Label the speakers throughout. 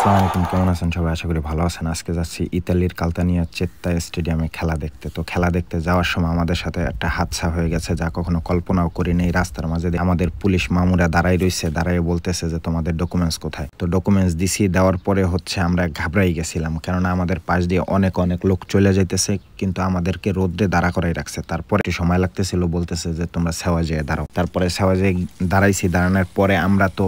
Speaker 1: আসসালামু আলাইকুম, কেমন আছেন সবাই? আশা করি ভালো আছেন। আজকে যাচ্ছি ইতালির কালতানিয়া চেত্তা স্টেডিয়ামে খেলা দেখতে। তো খেলা দেখতে যাওয়ার সময় আমাদের সাথে একটা হাদসা হয়ে গেছে, যা কখনো কল্পনাও করিনি। এই রাস্তার মাঝে আমাদের পুলিশ মামুরা দাঁড়াই রয়েছে, দাঁড়াই বলতেছে যে তোমাদের ডকুমেন্টস কোথায়। তো ডকুমেন্টস দিছি, দেওয়ার পরে আমরা ঘাবড়াই গেছিলাম, কেননা আমাদের পাশ দিয়ে অনেক লোক চলে যাইতেছে, কিন্তু আমাদেরকে রোদ্রে দাঁড়া করাই রাখছে। তারপরে একটু সময় লাগতেছিল, বলতেছে যে তোমরা সেওয়া যেয়ে দাঁড়াও। তারপরে সেওয়া যেয়ে দাঁড়াইছি। দাঁড়ানোর পরে আমরা তো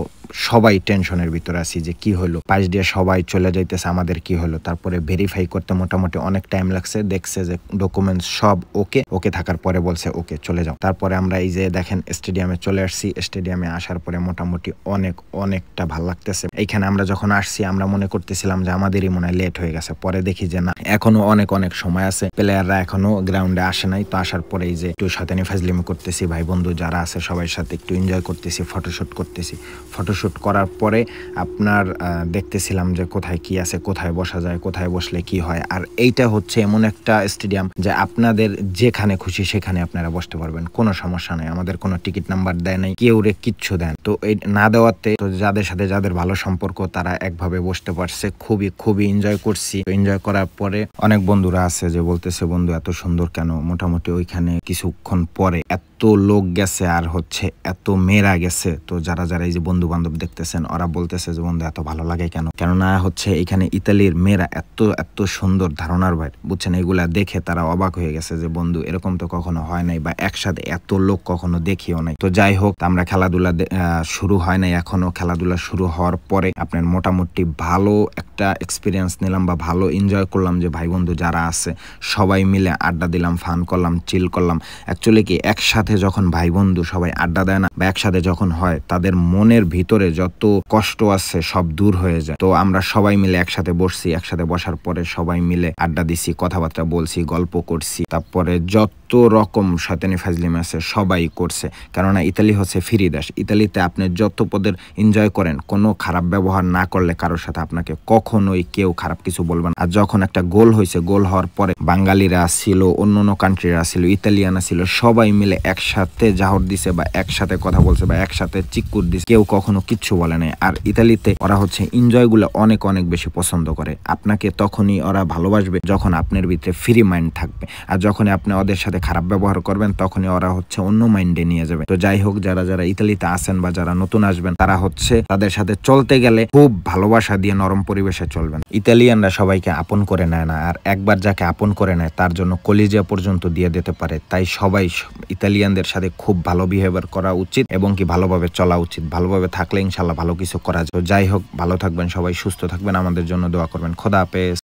Speaker 1: সবাই টেনশনের ভিতরে আছি যে কি হলো, পাশ দিয়ে সবাই চলে যাইতেছে, আমাদের কি হলো। তারপরে ভেরিফাই করতে মোটামুটি অনেক টাইম লাগছে। দেখছে যে ডকুমেন্টস সব ওকে থাকার পরে বলছে ওকে, চলে যাও। তারপরে আমরা এই যে দেখেন স্টেডিয়ামে চলে আসছি। স্টেডিয়ামে আসার পরে মোটামুটি অনেকটা ভালো লাগতেছে। এইখানে আমরা যখন আসছি আমরা মনে করতেছিলাম যে আমাদেরই মনে হয় লেট হয়ে গেছে। পরে দেখি যে না, এখনো অনেক সময় আছে, প্লেয়াররা এখনো গ্রাউন্ডে আসে নাই। তো আসার পরে এই যে একটু শয়তানি ফাজলিমি করতেছি, ভাই বন্ধু যারা আছে সবাই সাথে একটু এনজয় করতেছি, ফটোশুট করতেছি। ফটোশুট করার পরে আপনার দেখতেছিলাম যে কোথায় কি আছে, কোথায় বসা যায়, কোথায় বসলে কি হয়। আর এইটা হচ্ছে এমন একটা স্টেডিয়াম যে আপনাদের যেখানে খুশি সেখানে আপনারা বসতে পারবেন, কোনো সমস্যা নেই। আমাদের কোনো টিকিট নাম্বার দেয় নাই, কেউ কিচ্ছু দেন। তো এই না দেওয়াতে তো যাদের সাথে যাদের ভালো সম্পর্ক তারা একভাবে বসতে পারছে। খুবই এনজয় করছি। এনজয় করার পরে অনেক বন্ধুরা আছে যে বলতেছে বন্ধু এত সুন্দর কেন। মোটামুটি ওইখানে কিছুক্ষণ পরে এত লোক গেছে আর এত মেয়েরা গেছে। তো যারা এই যে বন্ধু বান্ধব দেখতেছেন ওরা বলতেছে যে বন্ধু এত ভালো লাগে কেন, কেননা এখানে ইতালির মেয়েরা এত সুন্দর, ধারণার বাইরে, বুঝছেন। এগুলা দেখে তারা অবাক হয়ে গেছে যে বন্ধু এরকম তো কখনো হয় নাই, বা একসাথে এত লোক কখনো দেখিও নাই। তো যাই হোক, আমরা খেলাধুলা শুরু হয় নাই এখনো। খেলাধুলা শুরু হওয়ার পরে আপনার মোটামুটি ভালো একটা এক্সপিরিয়েন্স নিলাম, বা ভালো এনজয় করলাম। যে ভাই বন্ধু যারা আছে সবাই মিলে আড্ডা দিলাম, ফান করলাম, চিল করলাম। অ্যাকচুয়ালি কি একসাথে যখন ভাই বন্ধু সবাই আড্ডা দেয় না, বা একসাথে যখন হয়, তাদের মনের ভিতরে যত কষ্ট আছে সব দূর হয়ে যায়। তো আমরা সবাই মিলে একসাথে বসছি। একসাথে বসার পরে সবাই মিলে আড্ডা দিছি, কথাবার্তা বলছি, গল্প করছি। তারপরে যত রকম শয়তানি ফাজলিম আছে সবাই করছে, কেননা ইতালি হচ্ছে ফ্রি দেশ। ইতালিতে আপনি যত পদের এনজয় করেন, কোনো খারাপ ব্যবহার না করলে কারোর সাথে আপনাকে কখনোই কেউ খারাপ কিছু বলবেন। আর যখন একটা গোল হয়েছে, গোল হওয়ার পরে বাঙালিরা ছিল, অন্য কান্ট্রিরা ছিল, ইতালিয়ানা ছিল, সবাই মিলে একসাথে জাহর দিছে, বা একসাথে কথা বলছে, বা একসাথে চিক্কুর দিছে, কেউ কখনো কিচ্ছু বলে নাই। আর ইতালিতে ওরা এনজয় গুলো অনেক বেশি পছন্দ করে। আপনাকে তখনই ওরা ভালোবাসবে যখন আপনার ভিতরে ফ্রি মাইন্ড থাকবে। আর যখনই আপনি ওদের সাথে খারাপ ব্যবহার করবেন, তখনই ওরা অন্য মাইন্ডে নিয়ে যাবে। তো যাই হোক, যারা ইতালিতে আছেন বা যারা নতুন আসবেন, তারা তাদের সাথে চলতে গেলে খুব ভালোবাসা দিয়ে নরম পরিবেশে চলবেন। ইতালিয়ানরা সবাইকে আপন করে নেয় না, আর একবার যাকে আপন করে নেয় তার জন্য কলিজা পর্যন্ত দিয়ে দিতে পারে। তাই সবাই ইতালিয়ানদের সাথে খুব ভালো বিহেভিয়ার করা উচিত, এবং কি ভালোভাবে চলা উচিত। ভালোভাবে থাকলে ইনশাল্লাহ ভালো কিছু করা যায়। যাই হোক, ভালো থাকবেন সবাই, সুস্থ থাকবেন, আমাদের জন্য দোয়া করবেন। খোদা হাফেজ।